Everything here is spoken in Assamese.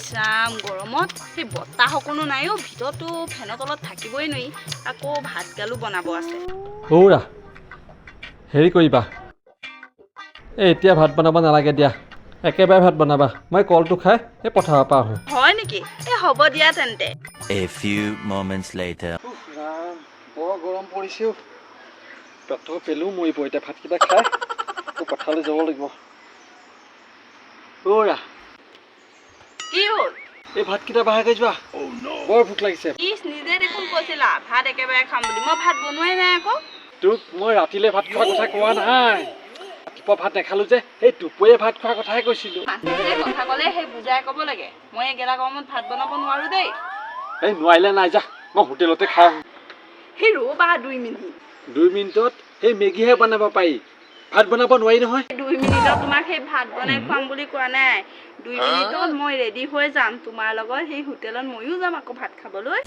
ইছৰাম গৰমত সেই বতাহ অকণো নাই অ' ভিতৰতো ফেনৰ তলত থাকিবই নোৱাৰি আকৌ ভাত গালো বনাব আছে সৌৰা হেৰি কৰিবা এতিয়া ভাত বনাব নালাগে দিয়া একেবাৰে ভাত বনাবা মই কলটো খাই এই পথাৰৰ পৰা আহোঁ হয় নেকি হ'ব দিয়া তেন্তে A few moments later. বৰ গৰম পৰিছেও পেটটো পেলো মৰিব এতিয়া ভাতকেইটা খাই আকৌ পথাৰলৈ যাব লাগিব সৌৰা কি হ'ল এই ভাতকেইটা বাহাকৈ যোৱা বৰ ভোক লাগিছে ইছ নিজে দেখোন কৈছিলা ভাত একেবাৰে খাম বুলি মই ভাত বনোৱাই নাই আকৌ তোক মই ৰাতিলৈ ভাত খোৱাৰ কথা কোৱা নাই ৰাতিপুৱা ভাত নাখালো যে সেই দুপৰীয়া ভাত খোৱাৰ কথাহে কৈছিলোঁ মানুহে কথা ক'লে সেই বুজাই ক'ব লাগে মই এই গেলা গৰমত ভাত বনাব নোৱাৰো দেই এই নোৱাৰিলে নাই যা মই হোটেলতে খাওঁ সেই ৰ'বা 2 মিনিট 2 মিনিটত সেই মেগীহে বনাব পাৰি ভাত বনাব নোৱাৰি নহয় 2 মিনিটত তোমাক সেই ভাত বনাই খুৱাম বুলি কোৱা নাই 2 মিনিটত মই ৰেডি হৈ যাম তোমাৰ লগত সেই হোটেলত ময়ো যাম আকৌ ভাত খাবলৈ